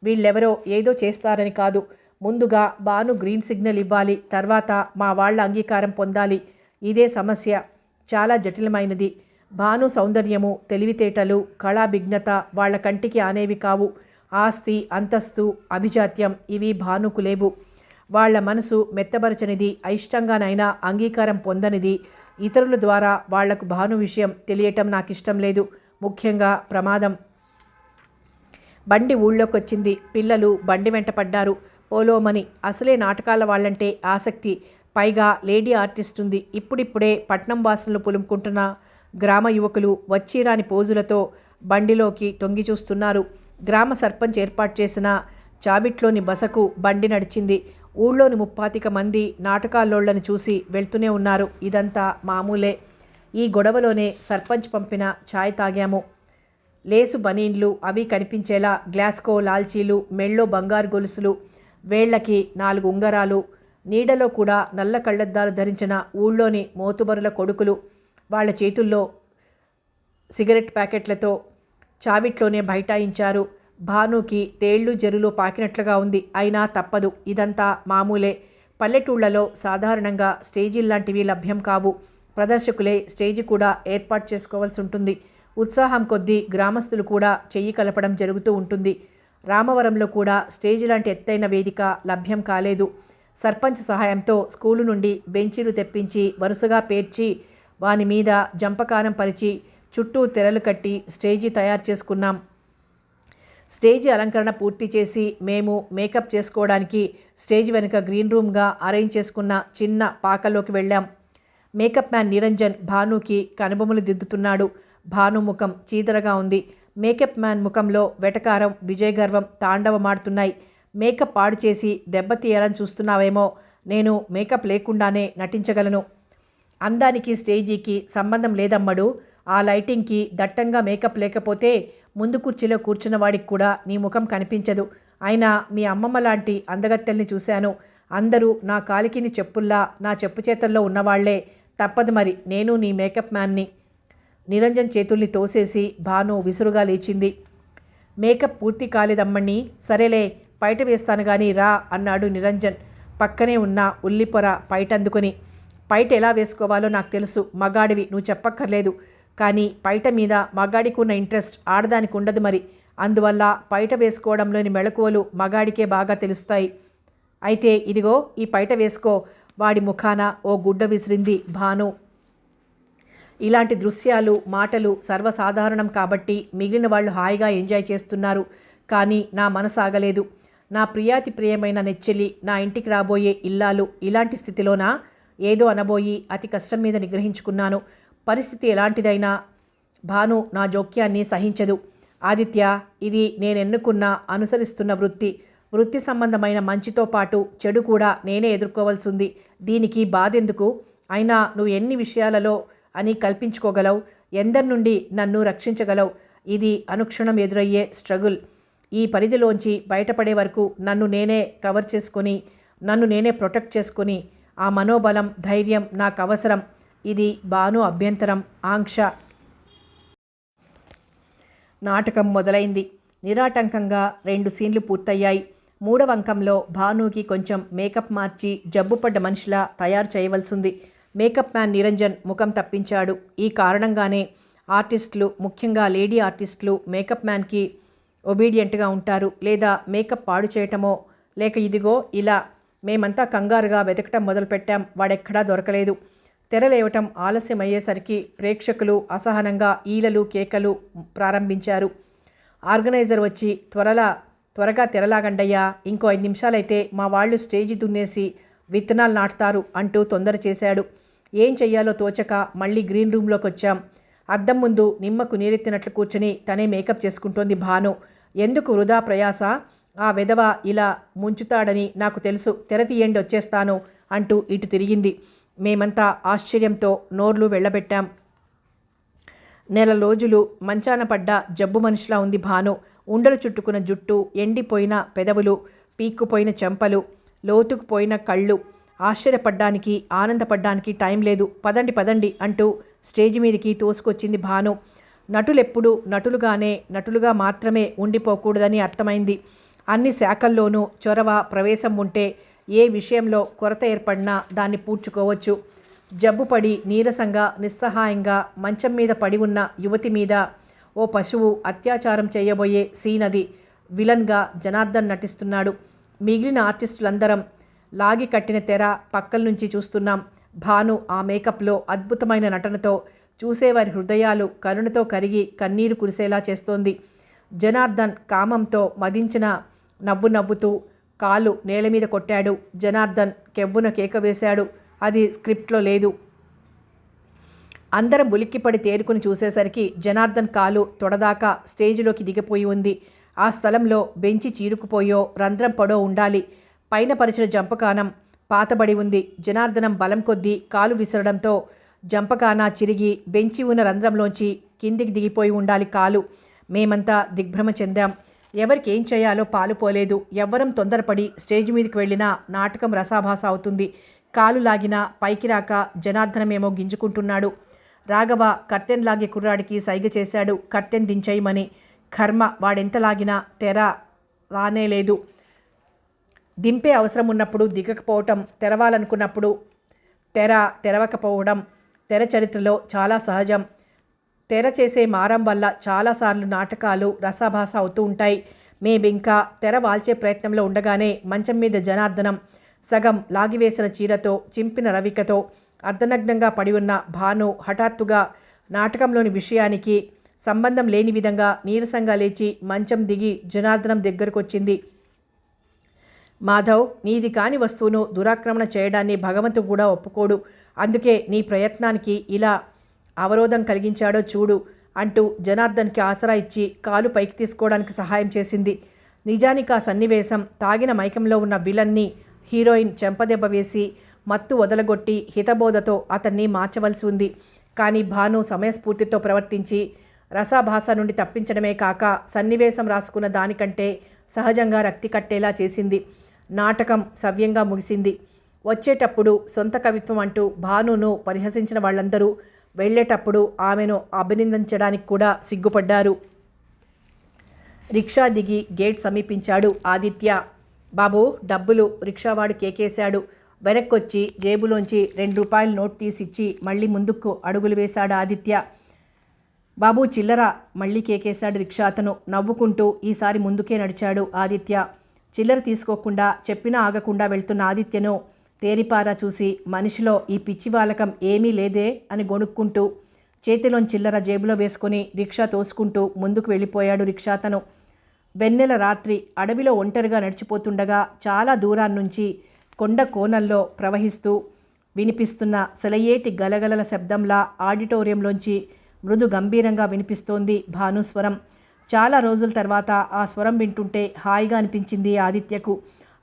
Speaker 1: వీళ్ళెవరో ఏదో చేస్తారని కాదు. ముందుగా భాను గ్రీన్ సిగ్నల్ ఇవ్వాలి. తర్వాత మా వాళ్ళ అంగీకారం పొందాలి. ఇదే సమస్య. చాలా జటిలమైనది. భాను సౌందర్యము, తెలివితేటలు, కళాభిజ్ఞత వాళ్ల కంటికి ఆనేవి కావు. ఆస్తి, అంతస్తు, అభిజాత్యం ఇవి భానుకు లేవు. వాళ్ల మనసు మెత్తబరచనిది, అయిష్టంగానైనా అంగీకారం పొందనిది. ఇతరుల ద్వారా వాళ్లకు భాను విషయం తెలియటం నాకిష్టం లేదు. ముఖ్యంగా ప్రమాదం. బండి ఊళ్ళోకొచ్చింది. పిల్లలు బండి వెంట పడ్డారు. పోలోమని. అసలే నాటకాల వాళ్ళంటే ఆసక్తి. పైగా లేడీ ఆర్టిస్ట్ ఉంది. ఇప్పుడిప్పుడే పట్నం వాసనలు పులుముకుంటున్న గ్రామ యువకులు వచ్చిరాని పోజులతో బండిలోకి తొంగి చూస్తున్నారు. గ్రామ సర్పంచ్ ఏర్పాటు చేసిన చావిట్లోని బసకు బండి నడిచింది. ఊళ్ళోని 35 మంది నాటకాల్లోళ్లను చూసి వెళ్తూనే ఉన్నారు. ఇదంతా మామూలే. ఈ గొడవలోనే సర్పంచ్ పంపిన ఛాయ్ తాగాము. లేసు బనీన్లు అవి కనిపించేలా గ్లాస్కో లాల్చీలు, మెళ్ళో బంగారు గొలుసులు, వేళ్లకి 4 ఉంగరాలు, నీడలో కూడా నల్ల కళ్ళద్దాలు ధరించిన ఊళ్ళోని మోతుబరుల కొడుకులు. వాళ్ల చేతుల్లో సిగరెట్ ప్యాకెట్లతో చావిట్లోనే బైఠాయించారు. భానుకి తేళ్లు జరులు పాకినట్లుగా ఉంది. అయినా తప్పదు. ఇదంతా మామూలే. పల్లెటూళ్లలో సాధారణంగా స్టేజీల్లాంటివి లభ్యం కావు. ప్రదర్శకులే స్టేజి కూడా ఏర్పాటు చేసుకోవాల్సి ఉంటుంది. ఉత్సాహం కొద్దీ గ్రామస్తులు కూడా చెయ్యి కలపడం జరుగుతూ ఉంటుంది. రామవరంలో కూడా స్టేజి లాంటి ఎత్తైన వేదిక లభ్యం కాలేదు. సర్పంచ్ సహాయంతో స్కూలు నుండి బెంచీలు తెప్పించి వరుసగా పేర్చి వాని మీద జంపకానం పరిచి చుట్టూ తెరలు కట్టి స్టేజీ తయారు చేసుకున్నాం. స్టేజి అలంకరణ పూర్తి చేసి మేము మేకప్ చేసుకోవడానికి స్టేజ్ వెనుక గ్రీన్ రూమ్గా అరేంజ్ చేసుకున్న చిన్న పాకలోకి వెళ్ళాం. మేకప్ మ్యాన్ నిరంజన్ భానుకి కనుబొమ్మలు దిద్దుతున్నాడు. భాను ముఖం చీదరగా ఉంది. మేకప్ మ్యాన్ ముఖంలో వెటకారం, విజయగర్వం తాండవమాడుతున్నాయి. మేకప్ పాడు చేసి దెబ్బతీయాలని చూస్తున్నావేమో. నేను మేకప్ లేకుండానే నటించగలను. అందానికి స్టేజీకి సంబంధం లేదమ్మడు. ఆ లైటింగ్కి దట్టంగా మేకప్ లేకపోతే ముందు కుర్చీలో కూర్చున్న వాడికి కూడా నీ ముఖం కనిపించదు. అయినా మీ అమ్మమ్మ లాంటి అందగత్తెల్ని చూశాను. అందరూ నా కాలికిని చెప్పుల్లా నా చెప్పు చేతల్లో ఉన్నవాళ్లే. తప్పదు మరి, నేను నీ మేకప్ మ్యాన్ని. నిరంజన్ చేతుల్ని తోసేసి భాను విసురుగా లేచింది. మేకప్ పూర్తి కాలేదమ్మణ్ణి. సరేలే, పైట వేస్తాను కానీ రా అన్నాడు నిరంజన్ పక్కనే ఉన్న ఉల్లిపొర పైటందుకొని. పైట ఎలా వేసుకోవాలో నాకు తెలుసు. మగాడివి, నువ్వు చెప్పక్కర్లేదు. కానీ పైట మీద మగాడికి ఉన్న ఇంట్రెస్ట్ ఆడదానికి ఉండదు మరి. అందువల్ల పైట వేసుకోవడంలోని మెళకువలు మగాడికే బాగా తెలుస్తాయి. అయితే ఇదిగో ఈ పైట వేసుకో. వాడి ముఖాన ఓ గుడ్డ విసిరింది భాను. ఇలాంటి దృశ్యాలు, మాటలు సర్వసాధారణం కాబట్టి మిగిలిన వాళ్ళు హాయిగా ఎంజాయ్ చేస్తున్నారు. కానీ నా మనసు ఆగలేదు. నా ప్రియాతి ప్రియమైన నెచ్చెలి, నా ఇంటికి రాబోయే ఇల్లాలు ఇలాంటి స్థితిలోనా? ఏదో అనబోయి అతి కష్టం మీద నిగ్రహించుకున్నాను. పరిస్థితి ఎలాంటిదైనా భాను నా జోక్యాన్ని సహించదు. ఆదిత్య, ఇది నేనెన్నుకున్న అనుసరిస్తున్న వృత్తి సంబంధమైన మంచితో పాటు చెడు కూడా నేనే ఎదుర్కోవాల్సి ఉంది. దీనికి బాధెందుకు? అయినా నువ్వు ఎన్ని విషయాలలో అని కల్పించుకోగలవు? ఎందరి నుండి నన్ను రక్షించగలవు? ఇది అనుక్షణం ఎదురయ్యే స్ట్రగుల్. ఈ పరిధిలోంచి బయటపడే వరకు నన్ను నేనే కవర్ చేసుకొని, నన్ను నేనే ప్రొటెక్ట్ చేసుకొని, ఆ మనోబలం, ధైర్యం నాకు అవసరం. ఇది భాను అభ్యంతరం, ఆంక్ష. నాటకం మొదలైంది. నిరాటంకంగా 2 సీన్లు పూర్తయ్యాయి. 3వ అంకంలో భానుకి కొంచెం మేకప్ మార్చి జబ్బుపడ్డ మనిషిలా తయారు చేయవలసింది. మేకప్ మ్యాన్ నిరంజన్ ముఖం తప్పించాడు. ఈ కారణంగానే ఆర్టిస్టులు, ముఖ్యంగా లేడీ ఆర్టిస్టులు మేకప్ మ్యాన్కి ఒబీడియంట్గా ఉంటారు. లేదా మేకప్ పాడు చేయటమో, లేక ఇదిగో ఇలా మేమంతా కంగారుగా వెతకటం మొదలుపెట్టాం. వాడెక్కడా దొరకలేదు. తెరలేవటం ఆలస్యమయ్యేసరికి ప్రేక్షకులు అసహనంగా ఈలలు, కేకలు ప్రారంభించారు. ఆర్గనైజర్ వచ్చి త్వరగా తెరలాగండయ్యా, ఇంకో 5 నిమిషాలైతే మా వాళ్ళు స్టేజి దున్నేసి విత్తనాలు నాటుతారు అంటూ తొందర చేశాడు. ఏం చెయ్యాలో తోచక మళ్ళీ గ్రీన్ రూమ్లోకి వచ్చాం. అద్దం ముందు నిమ్మకు నీరెత్తినట్లు కూర్చుని తనే మేకప్ చేసుకుంటోంది భాను. ఎందుకు వృధా ప్రయాస? ఆ వెధవ ఇలా ముంచుతాడని నాకు తెలుసు. తెర తీయండి, వచ్చేస్తాను అంటూ ఇటు తిరిగింది. మేమంతా ఆశ్చర్యంతో నోర్లు వెళ్ళబెట్టాం. 1 నెల రోజులు మంచాన పడ్డ జబ్బు మనిషిలా ఉంది భాను. ఉండలు చుట్టుకున్న జుట్టు, ఎండిపోయిన పెదవులు, పీక్కుపోయిన చెంపలు, లోతుకుపోయిన కళ్ళు. ఆశ్చర్యపడ్డానికి, ఆనందపడ్డానికి టైం లేదు. పదండి పదండి అంటూ స్టేజి మీదకి తోసుకొచ్చింది భాను. నటులెప్పుడు నటులుగా మాత్రమే ఉండిపోకూడదని అర్థమైంది. అన్ని శాఖల్లోనూ చొరవ, ప్రవేశం ఉంటే ఏ విషయంలో కొరత ఏర్పడినా దాన్ని పూడ్చుకోవచ్చు. జబ్బుపడి నీరసంగా, నిస్సహాయంగా మంచం మీద పడి ఉన్న యువతి మీద ఓ పశువు అత్యాచారం చేయబోయే సీన్ అది. విలన్గా జనార్దన్ నటిస్తున్నాడు. మిగిలిన ఆర్టిస్టులందరం లాగి కట్టిన తెర పక్కల నుంచి చూస్తున్నాం. భాను ఆ మేకప్లో అద్భుతమైన నటనతో చూసేవారి హృదయాలు కరుణతో కరిగి కన్నీరు కురిసేలా చేస్తోంది. జనార్దన్ కామంతో మదించిన నవ్వుతూ కాలు నేల మీద కొట్టాడు. జనార్దన్ కెవ్వున కేక వేశాడు. అది స్క్రిప్ట్లో లేదు. అందరం ఉలిక్కిపడి తేరుకుని చూసేసరికి జనార్దన్ కాలు తొడదాకా స్టేజిలోకి దిగిపోయి ఉంది. ఆ స్థలంలో బెంచి చీరుకుపోయో, రంధ్రం పడో ఉండాలి. పైన పరిచిన జంపకానం పాతబడి ఉంది. జనార్దనం బలం కొద్దీ కాలు విసరడంతో జంపకానా చిరిగి బెంచి ఉన్న రంధ్రంలోంచి కిందికి దిగిపోయి ఉండాలి కాలు. మేమంతా దిగ్భ్రమ చెందాం. ఎవరికి ఏం చేయాలో పాలుపోలేదు. ఎవ్వరం తొందరపడి స్టేజ్ మీదకి వెళ్ళినా నాటకం రసాభాస అవుతుంది. కాలు లాగినా పైకి రాక జనార్దనమేమో గింజుకుంటున్నాడు. రాఘవ కర్టెన్ లాగే కుర్రాడికి సైగ చేశాడు కర్టెన్ దించేయమని. కర్మ, వాడెంత లాగినా తెర రానేలేదు. దింపే అవసరం ఉన్నప్పుడు దిగకపోవటం, తెరవాలనుకున్నప్పుడు తెరవకపోవడం తెర చరిత్రలో చాలా సహజం. తెర చేసే మారం వల్ల చాలాసార్లు నాటకాలు రసాభాస అవుతూ ఉంటాయి. మేమింకా తెర వాల్చే ప్రయత్నంలో ఉండగానే మంచం మీద జనార్దనం సగం లాగివేసిన చీరతో, చింపిన రవికతో అర్ధనగ్నంగా పడి ఉన్న భాను హఠాత్తుగా నాటకంలోని విషయానికి సంబంధం లేని విధంగా నీరసంగా లేచి మంచం దిగి జనార్దనం దగ్గరకొచ్చింది. మాధవ్, నీది కాని వస్తువును దురాక్రమణ చేయడాన్ని భగవంతుడు కూడా ఒప్పుకోడు. అందుకే నీ ప్రయత్నానికి ఇలా అవరోధం కలిగించాడో చూడు అంటూ జనార్దన్కి ఆసరా ఇచ్చి కాలు పైకి తీసుకోవడానికి సహాయం చేసింది. నిజానికి ఆ సన్నివేశం తాగిన మైకంలో ఉన్న విలన్ని హీరోయిన్ చెంపదెబ్బ వేసి మత్తు వదలగొట్టి హితబోధతో అతన్ని మార్చవలసి ఉంది. కానీ భాను సమయస్ఫూర్తితో ప్రవర్తించి రసాభాస నుండి తప్పించడమే కాక సన్నివేశం రాసుకున్న దానికంటే సహజంగా రక్తి కట్టేలా చేసింది. నాటకం సవ్యంగా ముగిసింది. వచ్చేటప్పుడు సొంత కవిత్వం అంటూ భానును పరిహసించిన వాళ్ళందరూ వెళ్ళేటప్పుడు ఆమెను అభినందించడానికి కూడా సిగ్గుపడ్డారు. రిక్షా దిగి గేట్ సమీపించాడు ఆదిత్య. బాబు, డబ్బులు రిక్షావాడు కేకేశాడు. వెనక్కొచ్చి జేబులోంచి ₹2 నోట్ తీసిచ్చి మళ్ళీ ముందుకు అడుగులు వేశాడు ఆదిత్య. బాబు చిల్లర, మళ్ళీ కేకేశాడు రిక్షా అతను. నవ్వుకుంటూ ఈసారి ముందుకే నడిచాడు ఆదిత్య. చిల్లర తీసుకోకుండా చెప్పినా ఆగకుండా వెళ్తున్న ఆదిత్యను తేరిపారా చూసి మనిషిలో ఈ పిచ్చివాలకం ఏమీ లేదే అని గొణుక్కుంటూ చేతిలోని చిల్లర జేబులో వేసుకొని రిక్షా తోసుకుంటూ ముందుకు వెళ్ళిపోయాడు రిక్షా అతను. వెన్నెల రాత్రి అడవిలో ఒంటరిగా నడిచిపోతుండగా చాలా దూరాన్నుంచి కొండ కోనల్లో ప్రవహిస్తూ వినిపిస్తున్న సెలయేటి గలగలల శబ్దంలా ఆడిటోరియంలోంచి మృదు గంభీరంగా వినిపిస్తోంది భానుస్వరం. చాలా రోజుల తర్వాత ఆ స్వరం వింటుంటే హాయిగా అనిపించింది ఆదిత్యకు.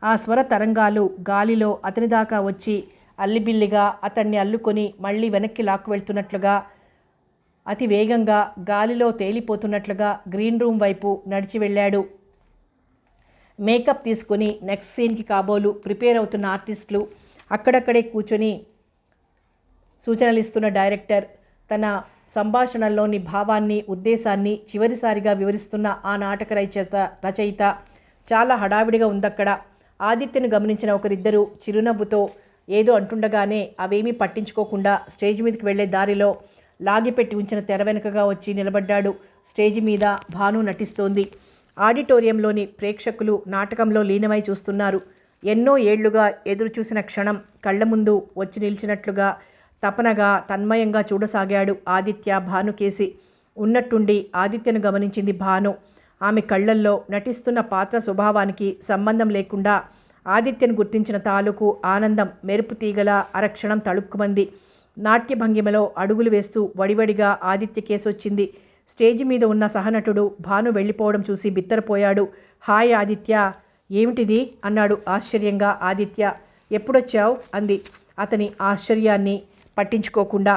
Speaker 1: ఆ స్వర తరంగాలు గాలిలో అతని దాకా వచ్చి అల్లిబిల్లిగా అతన్ని అల్లుకొని మళ్ళీ వెనక్కి లాక్కు వెళ్తున్నట్లుగా, అతి వేగంగా గాలిలో తేలిపోతున్నట్లుగా గ్రీన్ రూమ్ వైపు నడిచి వెళ్ళాడు. మేకప్ తీసుకుని నెక్స్ట్ సీన్కి కాబోలు ప్రిపేర్ అవుతున్న ఆర్టిస్టులు, అక్కడక్కడే కూర్చొని సూచనలు ఇస్తున్న డైరెక్టర్, తన సంభాషణల్లోని భావాన్ని, ఉద్దేశాన్ని చివరిసారిగా వివరిస్తున్న ఆ నాటక రచయిత. చాలా హడావిడిగా ఉందక్కడ. ఆదిత్యను గమనించిన ఒకరిద్దరు చిరునవ్వుతో ఏదో అంటుండగానే అవేమీ పట్టించుకోకుండా స్టేజ్ మీదకి వెళ్లే దారిలో లాగిపెట్టి ఉంచిన తెర వెనుకగా వచ్చి నిలబడ్డాడు. స్టేజి మీద భాను నటిస్తోంది. ఆడిటోరియంలోని ప్రేక్షకులు నాటకంలో లీనమై చూస్తున్నారు. ఎన్నో ఏళ్లుగా ఎదురుచూసిన క్షణం కళ్ల ముందు వచ్చి నిలిచినట్లుగా తపనగా తన్మయంగా చూడసాగాడు ఆదిత్య భానుకేసి. ఉన్నట్టుండి ఆదిత్యను గమనించింది భాను. ఆమె కళ్లల్లో నటిస్తున్న పాత్ర స్వభావానికి సంబంధం లేకుండా ఆదిత్యను గుర్తించిన తాలూకు ఆనందం మెరుపు తీగలా అరక్షణం తళుక్కుమంది. నాట్య భంగిమలో అడుగులు వేస్తూ వడివడిగా ఆదిత్య కేసొచ్చింది. స్టేజి మీద ఉన్న సహనటుడు భాను వెళ్ళిపోవడం చూసి బిత్తరపోయాడు. హాయ్ ఆదిత్య, ఏమిటిది అన్నాడు ఆశ్చర్యంగా ఆదిత్య. ఎప్పుడొచ్చావు అంది అతని ఆశ్చర్యాన్ని పట్టించుకోకుండా.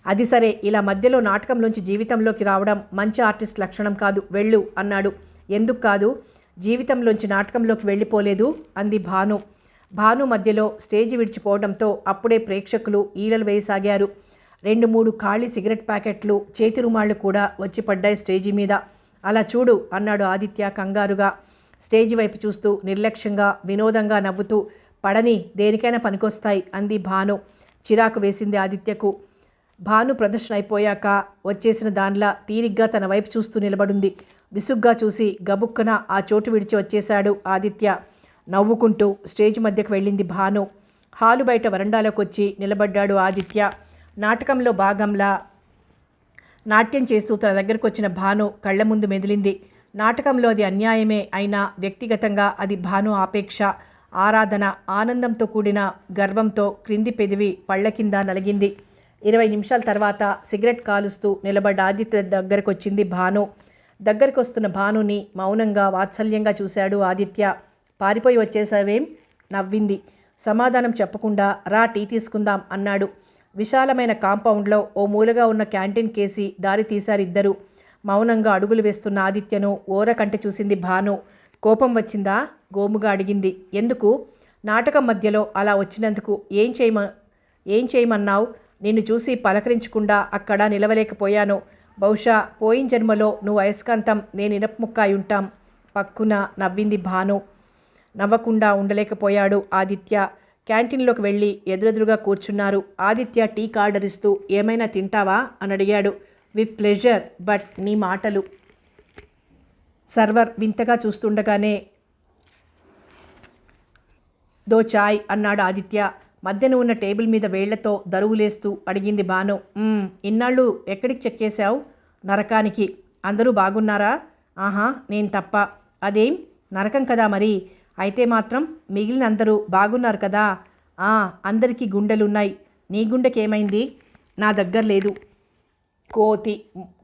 Speaker 1: అది సరే, ఇలా మధ్యలో నాటకంలోంచి జీవితంలోకి రావడం మంచి ఆర్టిస్ట్ లక్షణం కాదు, వెళ్ళు అన్నాడు. ఎందుకు కాదు? జీవితంలోంచి నాటకంలోకి వెళ్ళిపోలేదు అంది భాను. భాను మధ్యలో స్టేజి విడిచిపోవడంతో అప్పుడే ప్రేక్షకులు ఈలలు వేయసాగారు. 2-3 ఖాళీ సిగరెట్ ప్యాకెట్లు, చేతి రుమాళ్ళు కూడా వచ్చి పడ్డాయి స్టేజి మీద. అలా చూడు అన్నాడు ఆదిత్య కంగారుగా. స్టేజి వైపు చూస్తూ నిర్లక్ష్యంగా వినోదంగా నవ్వుతూ, పడని, దేనికైనా పనికొస్తాయి అంది భాను. చిరాకు వేసింది ఆదిత్యకు. భాను ప్రదర్శన అయిపోయాక వచ్చేసిన దానిలా తీరిగ్గా తన వైపు చూస్తూ నిలబడింది. విసుగ్గా చూసి గబుక్కన ఆ చోటు విడిచి వచ్చేశాడు ఆదిత్య. నవ్వుకుంటూ స్టేజ్ మధ్యకు వెళ్ళింది భాను. హాలు బయట వరండాలోకి వచ్చి నిలబడ్డాడు ఆదిత్య. నాటకంలో భాగంలా నాట్యం చేస్తూ తన దగ్గరకు వచ్చిన భాను కళ్ల ముందు మెదిలింది. నాటకంలో అది అన్యాయమే అయినా వ్యక్తిగతంగా అది భాను ఆపేక్ష, ఆరాధన, ఆనందంతో కూడిన గర్వంతో క్రింది పెదివి పళ్ల కింద నలిగింది. 20 నిమిషాల తర్వాత సిగరెట్ కాలుస్తూ నిలబడ్డ ఆదిత్య దగ్గరకు వచ్చింది భాను. దగ్గరకు వస్తున్న భానుని మౌనంగా వాత్సల్యంగా చూశాడు ఆదిత్య. పారిపోయి వచ్చేసావేం? నవ్వింది. సమాధానం చెప్పకుండా రా టీ తీసుకుందాం అన్నాడు. విశాలమైన కాంపౌండ్లో ఓ మూలగా ఉన్న క్యాంటీన్ కేసి దారి తీశారిద్దరూ. మౌనంగా అడుగులు వేస్తున్న ఆదిత్యను ఓరకంటి చూసింది భాను. కోపం వచ్చిందా? గోముగా అడిగింది. ఎందుకు? నాటకం మధ్యలో అలా వచ్చినందుకు. ఏం చేయమన్నావు? నిన్ను చూసి పలకరించకుండా అక్కడ నిలవలేకపోయాను. బహుశా పోయిన జన్మలో నువ్వు అయస్కాంతం, నేను ఇనపముక్కాయి ఉంటాం. పక్కున నవ్వింది భాను. నవ్వకుండా ఉండలేకపోయాడు ఆదిత్య. క్యాంటీన్లోకి వెళ్ళి ఎదురెదురుగా కూర్చున్నారు. ఆదిత్య టీ ఆర్డర్ ఇస్తూ ఏమైనా తింటావా అని అడిగాడు. విత్ ప్లెజర్, బట్ నీ మాటలు. సర్వర్ వింతగా చూస్తుండగానే దో చాయ్ అన్నాడు ఆదిత్య. మధ్యన ఉన్న టేబుల్ మీద వేళ్లతో దరువులేస్తూ అడిగింది భాను. ఇన్నాళ్ళు ఎక్కడికి చెక్కేశావు? నరకానికి. అందరూ బాగున్నారా? ఆహా, నేను తప్ప. అదేం నరకం కదా మరి. అయితే మాత్రం మిగిలిన అందరూ బాగున్నారు కదా? అందరికీ గుండెలున్నాయి. నీ గుండెకేమైంది? నా దగ్గర లేదు.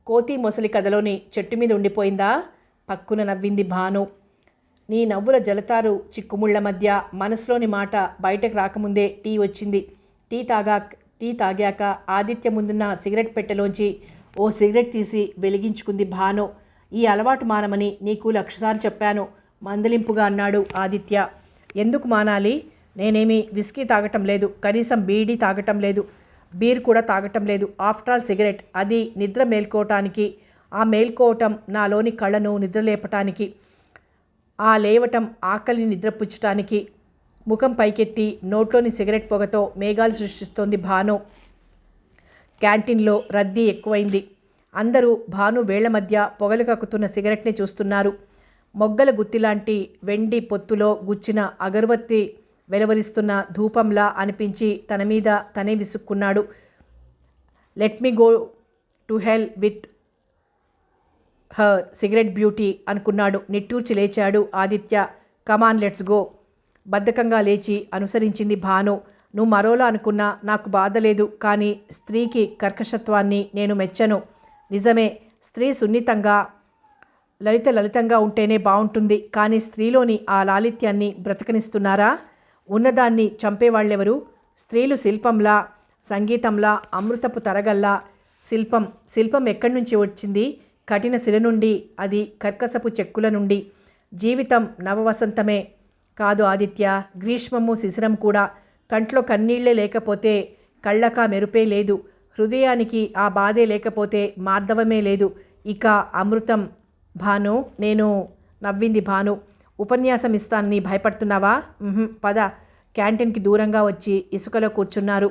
Speaker 1: కోతి మొసలి కథలోని చెట్టు మీద ఉండిపోయిందా? పక్కున నవ్వింది భాను. నీ నవ్వుల జలతారు చిక్కుముళ్ల మధ్య మనసులోని మాట బయటకు రాకముందే టీ వచ్చింది. టీ తాగాక ఆదిత్య ముందున్న సిగరెట్ పెట్టెలోంచి ఓ సిగరెట్ తీసి వెలిగించుకుంది భాను. ఈ అలవాటు మానమని నీకు 1,00,000 సార్లు చెప్పాను, మందలింపుగా అన్నాడు ఆదిత్య. ఎందుకు మానాలి? నేనేమీ విస్కీ తాగటం లేదు, కనీసం బీడీ తాగటం లేదు, బీర్ కూడా తాగటం లేదు. ఆఫ్టర్ ఆల్ సిగరెట్, అది నిద్ర మేల్కోవటానికి. ఆ మేల్కోవటం నాలోని కళ్ళను నిద్రలేపటానికి, ఆ లేవటం ఆకలిని నిద్రపుచ్చటానికి. ముఖం పైకెత్తి నోట్లోని సిగరెట్ పొగతో మేఘాలు సృష్టిస్తోంది భాను. క్యాంటీన్లో రద్దీ ఎక్కువైంది. అందరూ భాను వేళ్ల మధ్య పొగలు కక్కుతున్న సిగరెట్ని చూస్తున్నారు. మొగ్గల గుత్తిలాంటి వెండి పొత్తులో గుచ్చిన అగరవత్తి వెలువరిస్తున్న ధూపంలా అనిపించి తన మీద తనే విసుక్కున్నాడు. Let me go to hell with her cigarette beauty అనుకున్నాడు. నిట్టూర్చి లేచాడు ఆదిత్య. Come on let's go. బద్ధకంగా లేచి అనుసరించింది భాను. నువ్వు మరోలా అనుకున్నా నాకు బాధ లేదు, కానీ స్త్రీకి కర్కశత్వాన్ని నేను మెచ్చను. నిజమే, స్త్రీ సున్నితంగా లలితంగా ఉంటేనే బాగుంటుంది, కానీ స్త్రీలోని ఆ లాలిత్యాన్ని బ్రతకనిస్తున్నారా? ఉన్నదాన్ని చంపేవాళ్ళెవరు? స్త్రీలు శిల్పంలా, సంగీతంలా, అమృతపు తరగల్లా. శిల్పం ఎక్కడి నుంచి వచ్చింది? కఠిన శిల నుండి, అది కర్కసపు చెక్కుల నుండి. జీవితం నవవసంతమే కాదు ఆదిత్య, గ్రీష్మము శిశిరం కూడా. కంట్లో కన్నీళ్లే లేకపోతే కళ్ళక మెరుపే లేదు, హృదయానికి ఆ బాధే లేకపోతే మార్దవమే లేదు. ఇక అమృతం. భాను, నేను నవ్వింది భాను. ఉపన్యాసం ఇస్తానని భయపడుతున్నావా? పద. క్యాంటీన్కి దూరంగా వచ్చి ఇసుకలో కూర్చున్నారు.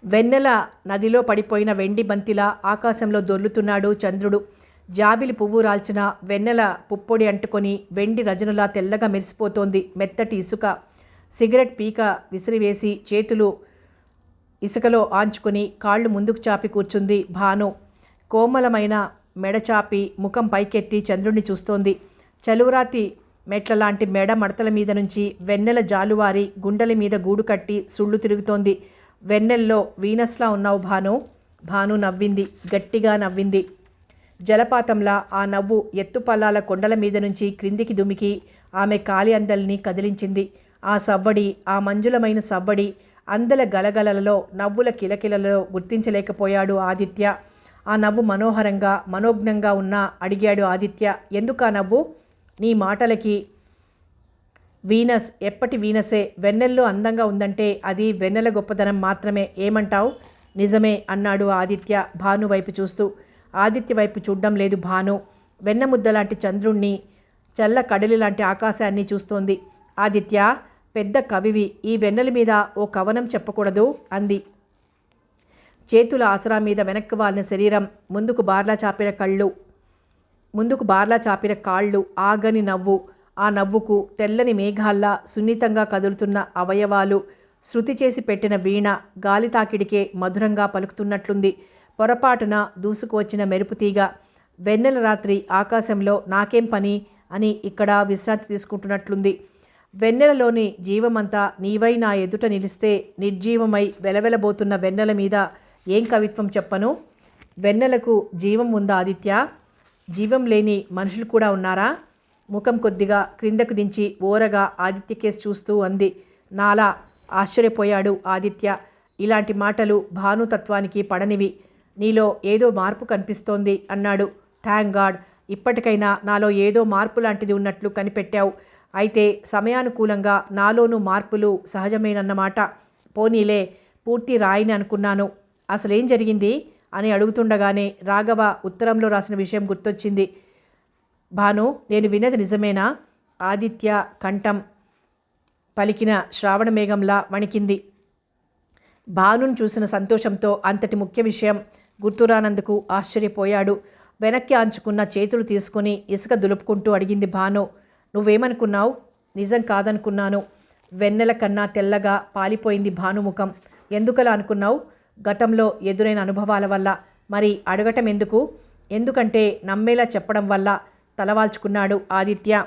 Speaker 1: వెన్నెల నదిలో పడిపోయిన వెండి బంతిలా ఆకాశంలో దొర్లుతున్నాడు చంద్రుడు. జాబిలి పువ్వు రాల్చిన వెన్నెల పుప్పొడి అంటుకొని వెండి రజనులా తెల్లగా మెరిసిపోతోంది మెత్తటి ఇసుక. సిగరెట్ పీక విసిరివేసి చేతులు ఇసుకలో ఆంచుకొని కాళ్ళు ముందుకు చాపి కూర్చుంది భాను. కోమలమైన మెడచాపి ముఖం పైకెత్తి చంద్రుడిని చూస్తోంది. చలువరాతి మెట్లలాంటి మెడ మడతల మీద నుంచి వెన్నెల జాలువారి గుండెల మీద గూడు కట్టి సుళ్ళు తిరుగుతోంది. వెన్నెల్లో వీనస్లా ఉన్నావు భాను. భాను నవ్వింది, గట్టిగా నవ్వింది. జలపాతంలా ఆ నవ్వు ఎత్తుపల్లాల కొండల మీద నుంచి క్రిందికి దుమికి ఆమె కాలి అందల్ని కదిలించింది. ఆ సవ్వడి, ఆ మంజులమైన సవ్వడి, అందల గలగలలో, నవ్వుల కిలకిలలో గుర్తించలేకపోయాడు ఆదిత్య. ఆ నవ్వు మనోహరంగా, మనోజ్ఞంగా ఉన్నా అడిగాడు ఆదిత్య, ఎందుకా నవ్వు? నీ మాటలకి. వీనస్ ఎప్పటి వీనసే. వెన్నెల్లో అందంగా ఉందంటే అది వెన్నెల గొప్పదనం మాత్రమే. ఏమంటావు? నిజమే అన్నాడు ఆదిత్య భాను వైపు చూస్తూ. ఆదిత్య వైపు చూడ్డం లేదు భాను. వెన్నముద్ద లాంటి చంద్రుణ్ణి, చల్ల కడలి లాంటి ఆకాశాన్ని చూస్తోంది. ఆదిత్య, పెద్ద కవివి, ఈ వెన్నెల మీద ఓ కవనం చెప్పకూడదు అంది. చేతుల ఆసరా మీద వెనక్కి వాలిన శరీరం, ముందుకు బార్లా చాపిన కాళ్ళు, ఆగని నవ్వు. ఆ నవ్వుకు తెల్లని మేఘాల్లా సున్నితంగా కదులుతున్న అవయవాలు, శృతి చేసి పెట్టిన వీణ గాలి తాకిడికే మధురంగా పలుకుతున్నట్లుంది. పొరపాటున దూసుకువచ్చిన మెరుపుతీగ. వెన్నెల రాత్రి ఆకాశంలో నాకేం పని అని ఇక్కడ విశ్రాంతి తీసుకుంటున్నట్లుంది. వెన్నెలలోని జీవమంతా నీవై నా ఎదుట నిలిస్తే నిర్జీవమై వెలవెలబోతున్న వెన్నెల మీద ఏం కవిత్వం చెప్పను? వెన్నెలకు జీవం ఉందా ఆదిత్య? జీవం లేని మనుషులు కూడా ఉన్నారా? ముఖం కొద్దిగా క్రిందకు దించి ఓరగా ఆదిత్య కేసు చూస్తూ అంది. నాలా? ఆశ్చర్యపోయాడు ఆదిత్య. ఇలాంటి మాటలు భానుతత్వానికి పడనివి. నీలో ఏదో మార్పు కనిపిస్తోంది అన్నాడు. థ్యాంక్ గాడ్, ఇప్పటికైనా నాలో ఏదో మార్పు లాంటిది ఉన్నట్లు కనిపెట్టావు. అయితే సమయానుకూలంగా నాలోనూ మార్పులు సహజమేనన్నమాట. పోనీలే, పూర్తి రాయిని అనుకున్నాను. అసలేం జరిగింది అని అడుగుతుండగానే రాఘవ ఉత్తరంలో రాసిన విషయం గుర్తొచ్చింది. భాను, నేను విన్నది నిజమేనా? ఆదిత్య కంఠం పలికిన శ్రావణ మేఘంలా వణికింది. భానును చూసిన సంతోషంతో అంతటి ముఖ్య విషయం గుర్తురానందుకు ఆశ్చర్యపోయాడు. వెనక్కి ఆంచుకున్న చేతులు తీసుకుని ఇసుక దులుపుకుంటూ అడిగింది భాను. నువ్వేమనుకున్నావు? నిజం కాదనుకున్నాను. వెన్నెల కన్నా తెల్లగా పాలిపోయింది భానుముఖం. ఎందుకలా అనుకున్నావు? గతంలో ఎదురైన అనుభవాల వల్ల. మరి అడగటం ఎందుకు? ఎందుకంటే నమ్మేలా చెప్పడం వల్ల తలవాల్చుకున్నాడు ఆదిత్య.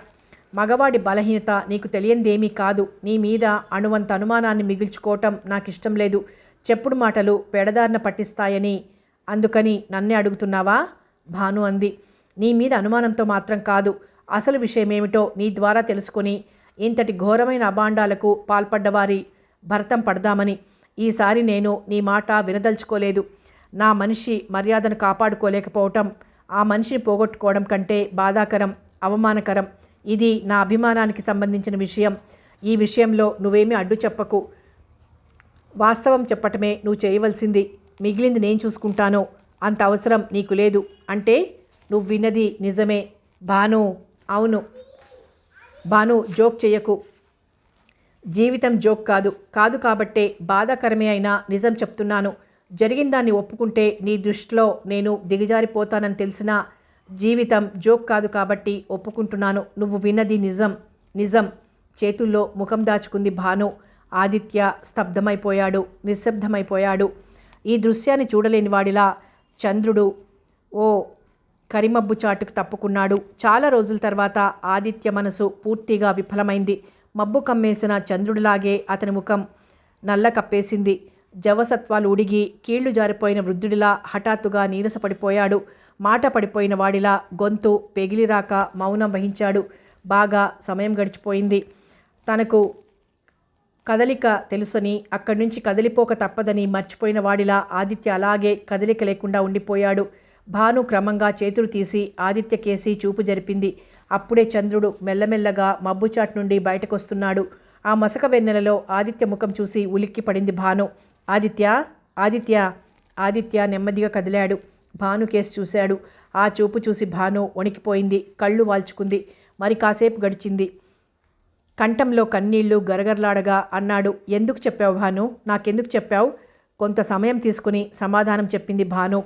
Speaker 1: మగవాడి బలహీనత నీకు తెలియందేమీ కాదు. నీ మీద అణువంత అనుమానాన్ని మిగిల్చుకోవటం నాకిష్టం లేదు. చెప్పుడు మాటలు పెడదారిన పట్టిస్తాయని. అందుకని నన్నే అడుగుతున్నావా? భాను అంది. నీ మీద అనుమానంతో మాత్రం కాదు, అసలు విషయమేమిటో నీ ద్వారా తెలుసుకొని ఇంతటి ఘోరమైన అభాండాలకు పాల్పడ్డవారి భరతం పడదామని. ఈసారి నేను నీ మాట వినదలుచుకోలేదు. నా మనిషి మర్యాదను కాపాడుకోలేకపోవటం ఆ మనిషిని పోగొట్టుకోవడం కంటే బాధాకరం, అవమానకరం. ఇది నా అభిమానానికి సంబంధించిన విషయం. ఈ విషయంలో నువ్వేమీ అడ్డు చెప్పకు. వాస్తవం చెప్పటమే నువ్వు చేయవలసింది. మిగిలింది నేను చూసుకుంటాను. అంత అవసరం నీకు లేదు. అంటే నువ్వు విన్నది నిజమే భాను? అవును. భాను, జోక్ చెయ్యకు. జీవితం జోక్ కాదు. కాదు కాబట్టే బాధాకరమే అయినా నిజం చెప్తున్నాను. జరిగిన దాన్ని ఒప్పుకుంటే నీ దృష్టిలో నేను దిగజారిపోతానని తెలిసినా జీవితం జోక్ కాదు కాబట్టి ఒప్పుకుంటున్నాను. నువ్వు విన్నది నిజం. నిజం. చేతుల్లో ముఖం దాచుకుంది భాను. ఆదిత్య స్తబ్దమైపోయాడు, నిశ్శబ్దమైపోయాడు. ఈ దృశ్యాన్ని చూడలేని వాడిలా చంద్రుడు ఓ కరిమబ్బు చాటుకు తప్పుకున్నాడు. చాలా రోజుల తర్వాత ఆదిత్య మనసు పూర్తిగా విఫలమైంది. మబ్బు కమ్మేసిన చంద్రుడిలాగే అతని ముఖం నల్ల కప్పేసింది. జవసత్వాలు ఉడిగి కీళ్లు జారిపోయిన వృద్ధుడిలా హఠాత్తుగా నీరసపడిపోయాడు. మాట పడిపోయిన వాడిలా గొంతు పెగిలిరాక మౌనం వహించాడు. బాగా సమయం గడిచిపోయింది. తనకు కదలిక తెలుసని, అక్కడి నుంచి కదిలిపోక తప్పదని మర్చిపోయిన వాడిలా ఆదిత్య అలాగే కదలిక లేకుండా ఉండిపోయాడు. భాను క్రమంగా చేతులు తీసి ఆదిత్య కేసి చూపు జరిపింది. అప్పుడే చంద్రుడు మెల్లమెల్లగా మబ్బుచాటు నుండి బయటకొస్తున్నాడు. ఆ మసక వెన్నెలలో ఆదిత్య ముఖం చూసి ఉలిక్కి పడింది భాను. ఆదిత్య, ఆదిత్య. ఆదిత్య నెమ్మదిగా కదిలాడు. భాను కేసి చూశాడు. ఆ చూపు చూసి భాను వణికిపోయింది. కళ్ళు వాల్చుకుంది. మరి కాసేపు గడిచింది. కంఠంలో కన్నీళ్లు గరగరలాడగా అన్నాడు. ఎందుకు చెప్పావు భాను? నాకెందుకు చెప్పావు? కొంత సమయం తీసుకుని సమాధానం చెప్పింది భాను.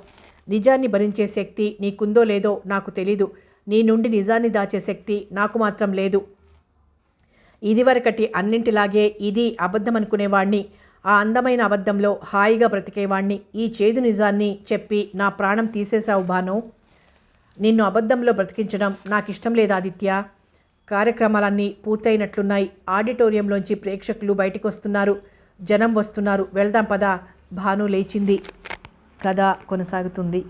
Speaker 1: నిజాన్ని భరించే శక్తి నీకుందో లేదో నాకు తెలీదు. నీ నుండి నిజాన్ని దాచే శక్తి నాకు మాత్రం లేదు. ఇదివరకటి అన్నింటిలాగే ఇది అబద్ధం అనుకునేవాణ్ణి. ఆ అందమైన అబద్ధంలో హాయిగా బ్రతికేవాణ్ణి. ఈ చేదు నిజాన్ని చెప్పి నా ప్రాణం తీసేశావు భాను. నిన్ను అబద్ధంలో బ్రతికించడం నాకిష్టం లేదు ఆదిత్య. కార్యక్రమాలన్నీ పూర్తయినట్లున్నాయి. ఆడిటోరియంలోంచి ప్రేక్షకులు బయటికి వస్తున్నారు. జనం వస్తున్నారు. వెళ్దాం పదా. భాను లేచింది. కథ కొనసాగుతుంది.